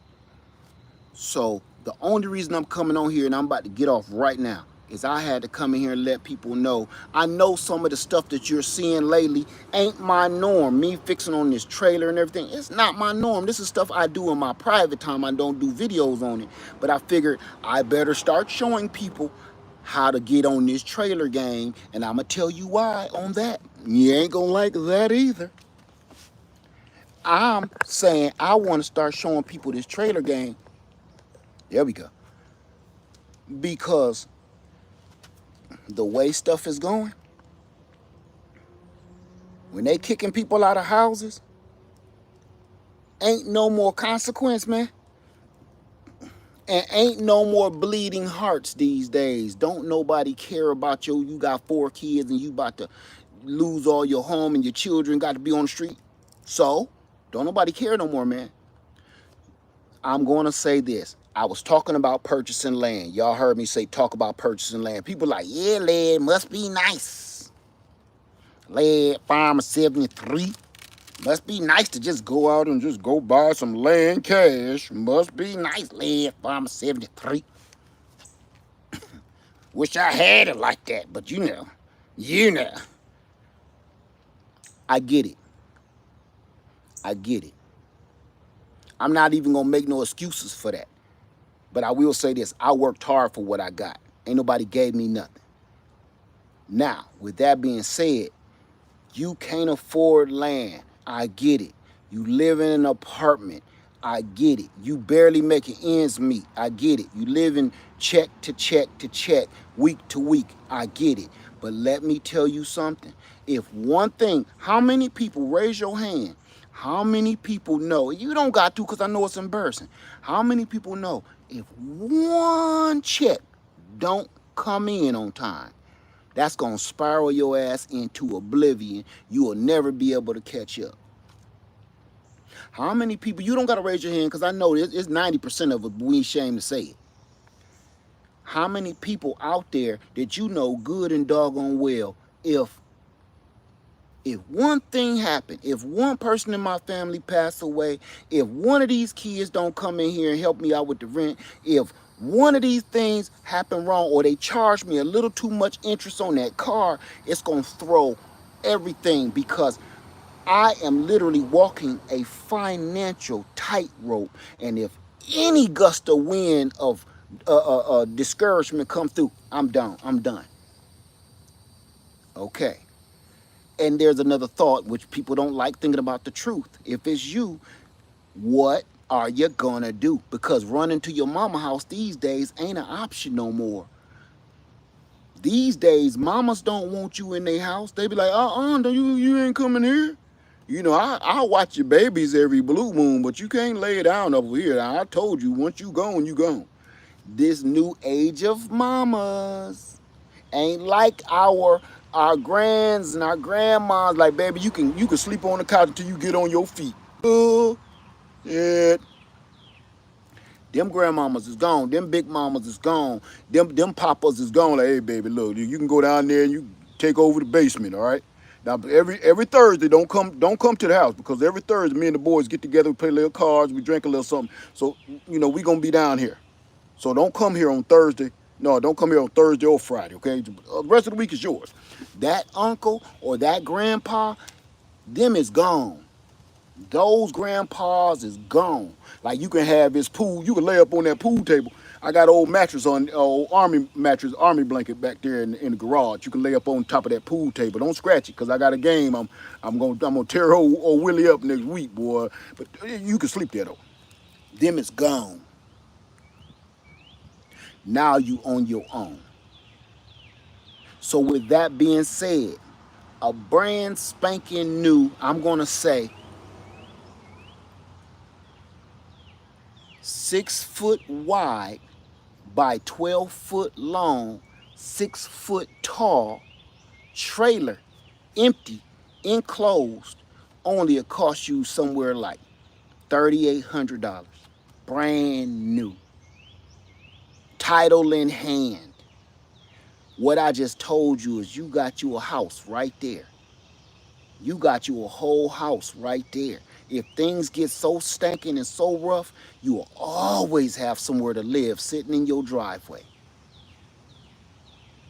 So the only reason I'm coming on here, and I'm about to get off right now, is I had to come in here and let people know. I know some of the stuff that you're seeing lately ain't my norm. Me fixing on this trailer and everything, it's not my norm. This is stuff I do in my private time. I don't do videos on it. But I figured I better start showing people how to get on this trailer game, and I'm going to tell you why on that. You ain't going to like that either. I'm saying I want to start showing people this trailer game. There we go. Because the way stuff is going, when they kicking people out of houses, ain't no more consequence, man. And ain't no more bleeding hearts these days. Don't nobody care about you got 4 kids and you about to lose all your home and your children got to be on the street. So, don't nobody care no more, man. I'm going to say this. I was talking about purchasing land. Y'all heard me say talk about purchasing land. People like, yeah, Led, must be nice. Led, Farmer 73. Must be nice to just go out and just go buy some land cash. Must be nice, Led, Farmer 73. Wish I had it like that, but you know. I get it. I get it. I'm not even going to make no excuses for that. But I will say this, I worked hard for what I got. Ain't nobody gave me nothing. Now, with that being said, you can't afford land. I get it. You live in an apartment. I get it. You barely making ends meet. I get it. You living check to check to check, week to week. I get it. But let me tell you something. If one thing, how many people, raise your hand, how many people know, you don't got to because I know it's embarrassing. How many people know if one check don't come in on time, that's going to spiral your ass into oblivion. You will never be able to catch up. How many people, you don't got to raise your hand because I know it's 90% of it, but we ain't ashamed to say it. How many people out there that you know good and doggone well, if one thing happened, if one person in my family passed away, if one of these kids don't come in here and help me out with the rent, if one of these things happen wrong or they charge me a little too much interest on that car, it's going to throw everything, because I am literally walking a financial tightrope. And if any gust of wind of discouragement come through, I'm done. I'm done. Okay. And there's another thought which people don't like, thinking about the truth. If it's you, what are you gonna do? Because running to your mama house these days ain't an option no more. These days, mamas don't want you in their house. They be like, you ain't coming here. You know, I'll watch your babies every blue moon, but you can't lay it down over here. I told you, once you gone, you gone. This new age of mamas ain't like our our grands and our grandmas like, baby, you can sleep on the couch until you get on your feet. Yeah. Them grandmamas is gone. Them big mamas is gone. Them papas is gone. Like, hey, baby, look, you can go down there and you take over the basement, all right? Now, every Thursday, don't come to the house, because every Thursday, me and the boys get together, we play little cards, we drink a little something. So, we gonna be down here. So don't come here on Thursday. No, don't come here on Thursday or Friday, okay? The rest of the week is yours. That uncle or that grandpa, them is gone. Those grandpas is gone. Like, you can have his pool. You can lay up on that pool table. I got old mattress on, old army mattress, army blanket back there in the garage. You can lay up on top of that pool table. Don't scratch it, cause I got a game. I'm gonna tear old Willie up next week, boy. But you can sleep there though. Them is gone. Now you on your own. So with that being said, a brand spanking new, I'm gonna say, 6 foot wide by 12 foot long, 6 foot tall trailer, empty, enclosed, only it cost you somewhere like $3,800. Brand new. Title in hand. What I just told you is you got you a house right there. You got you a whole house right there. If things get so stinking and so rough, you will always have somewhere to live sitting in your driveway.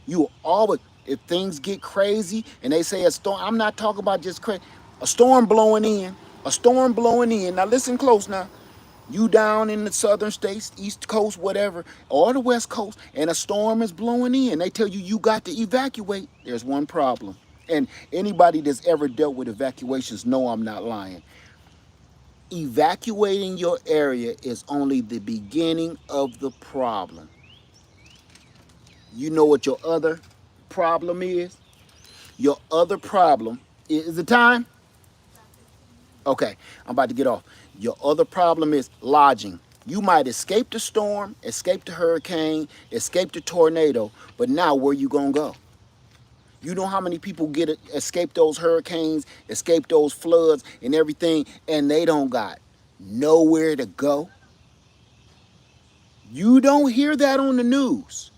You will always, if things get crazy and they say a storm, I'm not talking about just crazy, a storm blowing in, a storm blowing in. Now listen close now. You down in the southern states, east coast, whatever, or the west coast, and a storm is blowing in. They tell you got to evacuate. There's one problem. And anybody that's ever dealt with evacuations know I'm not lying. Evacuating your area is only the beginning of the problem. You know what your other problem is? Your other problem is the time? Okay, I'm about to get off. Your other problem is lodging. You might escape the storm, escape the hurricane, escape the tornado, but now where you gonna go? You know how many people escape those hurricanes, escape those floods and everything, and they don't got nowhere to go? You don't hear that on the news.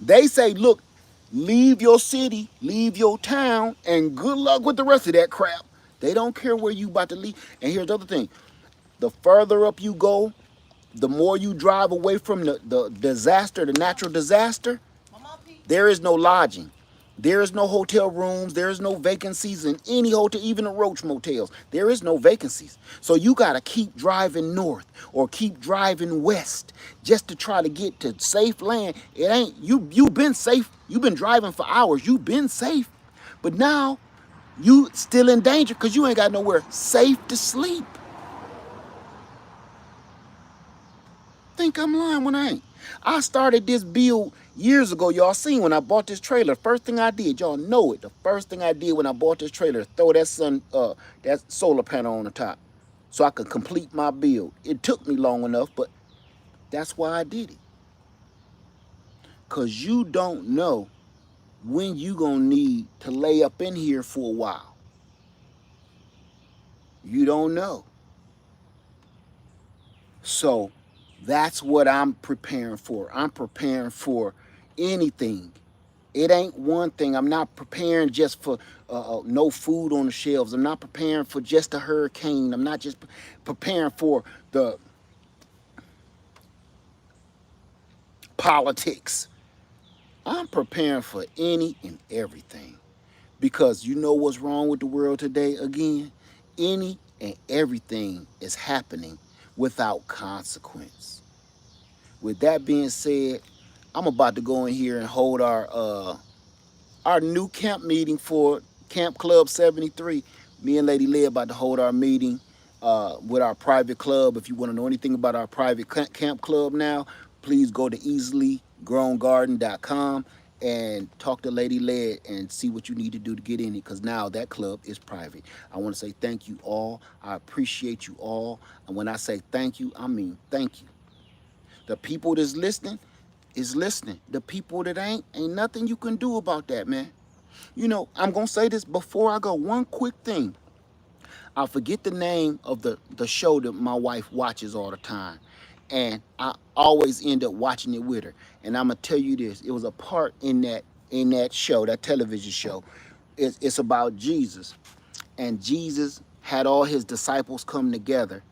They say, look, leave your city, leave your town, and good luck with the rest of that crap. They don't care where you about to leave. And here's the other thing. The further up you go, the more you drive away from the disaster, the natural disaster, there is no lodging. There is no hotel rooms. There is no vacancies in any hotel, even the Roach motels. There is no vacancies. So you got to keep driving north or keep driving west just to try to get to safe land. It ain't, you've been safe. You've been driving for hours. You've been safe. But now you still in danger because you ain't got nowhere safe to sleep. Think I'm lying when I ain't. I started this build years ago. Y'all seen when I bought this trailer. First thing I did, y'all know it. The first thing I did when I bought this trailer, throw that solar panel on the top so I could complete my build. It took me long enough, but that's why I did it. Cause you don't know when you gonna need to lay up in here for a while. You don't know. So that's what I'm preparing for. I'm preparing for anything. It ain't one thing. I'm not preparing just for no food on the shelves. I'm not preparing for just a hurricane. I'm not just preparing for the politics. I'm preparing for any and everything. Because you know what's wrong with the world today again? Any and everything is happening without consequence. With that being said, I'm about to go in here and hold our new camp meeting for Camp Club 73. Me and Lady Leah about to hold our meeting with our private club. If you want to know anything about our private camp club now, please go to easilygrowngarden.com and talk to Lady Leah and see what you need to do to get in it, because now that club is private. I want to say thank you all. I appreciate you all. And when I say thank you, I mean thank you. The people that's listening, is listening. The people that ain't nothing you can do about that, man. You know, I'm gonna say this before I go. One quick thing. I forget the name of the show that my wife watches all the time. And I always end up watching it with her. And I'm gonna tell you this. It was a part in that show, that television show. It's about Jesus. And Jesus had all his disciples come together,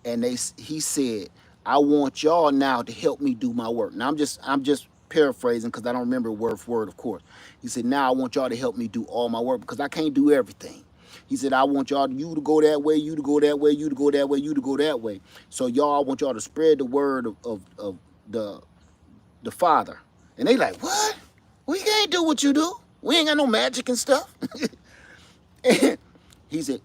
and he said, I want y'all now to help me do my work. Now I'm just paraphrasing because I don't remember word for word, of course. He said, now I want y'all to help me do all my work because I can't do everything. He said, I want you to go that way, you to go that way, you to go that way, you to go that way. So y'all, I want y'all to spread the word of the Father. And they like, what? We can't do what you do. We ain't got no magic and stuff. And he said,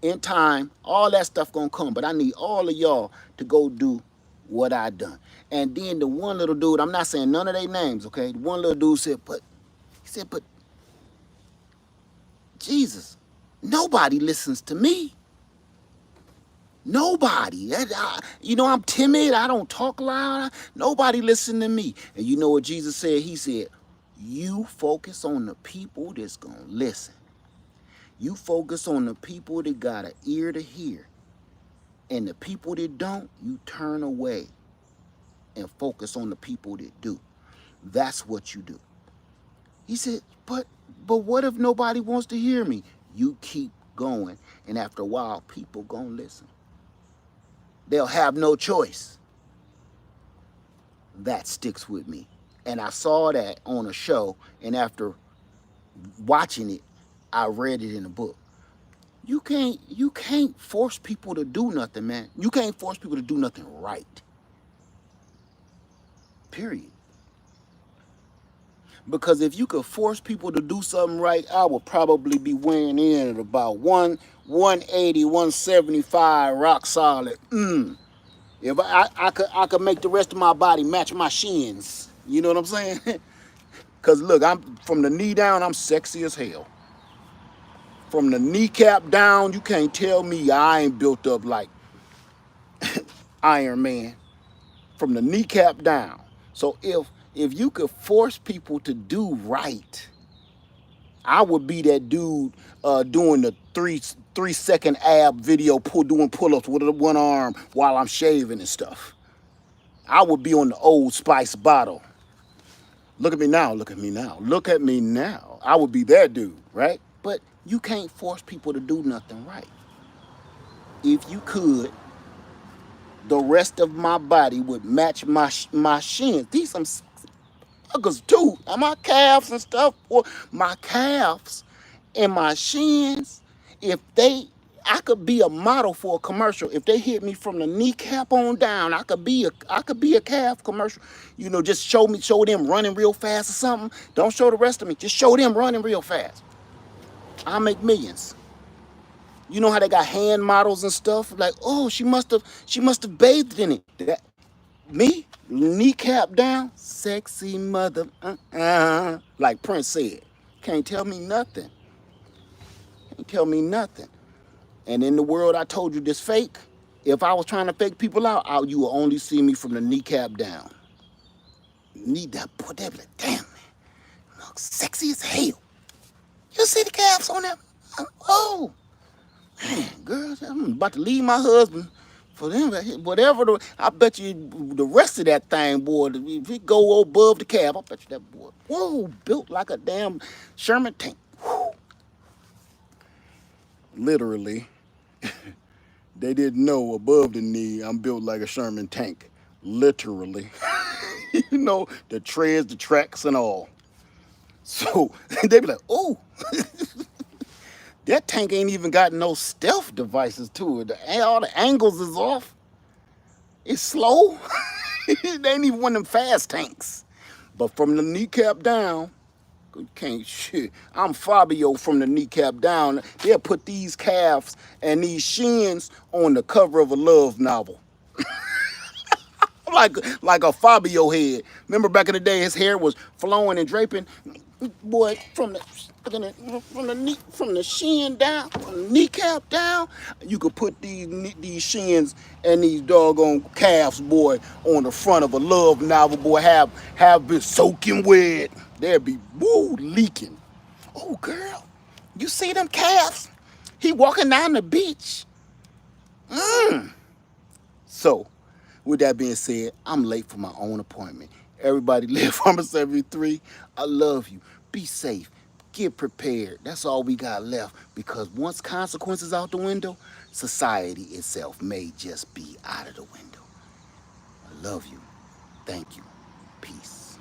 in time, all that stuff gonna come, but I need all of y'all to go do what I done. And then the one little dude, I'm not saying none of their names, okay? The one little dude said, but Jesus, nobody listens to me. Nobody. You know, I'm timid. I don't talk loud. Nobody listen to me. And you know what Jesus said? He said, you focus on the people that's gonna listen. You focus on the people that got an ear to hear. And the people that don't, you turn away and focus on the people that do. That's what you do. He said, but what if nobody wants to hear me? You keep going, and after a while, people gonna listen. They'll have no choice. That sticks with me. And I saw that on a show, and after watching it, I read it in a book. You can't force people to do nothing, man. You can't force people to do nothing right. Period. Because if you could force people to do something right, I would probably be weighing in at about 180, 175, rock solid. If I could make the rest of my body match my shins. You know what I'm saying? Because look, I'm from the knee down, I'm sexy as hell. From the kneecap down, you can't tell me I ain't built up like Iron Man. From the kneecap down. So if you could force people to do right, I would be that dude doing the 3-second ab video, doing pull-ups with one arm while I'm shaving and stuff. I would be on the Old Spice bottle. Look at me now, look at me now, look at me now. I would be that dude, right? But you can't force people to do nothing right. If you could, the rest of my body would match my shins. These some suckers too. And my calves and stuff, or my calves and my shins, I could be a model for a commercial. If they hit me from the kneecap on down, I could be a calf commercial. You know, just show them running real fast or something. Don't show the rest of me. Just show them running real fast. I'll make millions. You know how they got hand models and stuff? Like, oh, she must have bathed in it. Me, kneecap down, sexy mother, like Prince said. Can't tell me nothing. Can't tell me nothing. And in the world I told you this fake, if I was trying to fake people out, you will only see me from the kneecap down. Need that, put that, like, damn, man, look sexy as hell. You see the calves on that? Oh, man, girls, I'm about to leave my husband for them. Whatever, I bet you the rest of that thing, boy, if it go above the calf, I bet you that boy, whoa, built like a damn Sherman tank. Whew. Literally, they didn't know above the knee, I'm built like a Sherman tank. Literally. You know, the treads, the tracks, and all. So they be like, oh, that tank ain't even got no stealth devices to it. All the angles is off. It's slow. It ain't even one of them fast tanks. But from the kneecap down, you can't shit. I'm Fabio from the kneecap down. They'll put these calves and these shins on the cover of a love novel. like a Fabio head. Remember back in the day, his hair was flowing and draping. boy, from the shin down, from the kneecap down, you could put these shins and these doggone calves, boy, on the front of a love novel, boy, have been soaking wet. They'd be leaking. Oh, girl, you see them calves? He walking down the beach. So, with that being said, I'm late for my own appointment. Everybody live Farmer 73. I love you. Be safe. Get prepared. That's all we got left. Because once consequences out the window, society itself may just be out of the window. I love you. Thank you. Peace.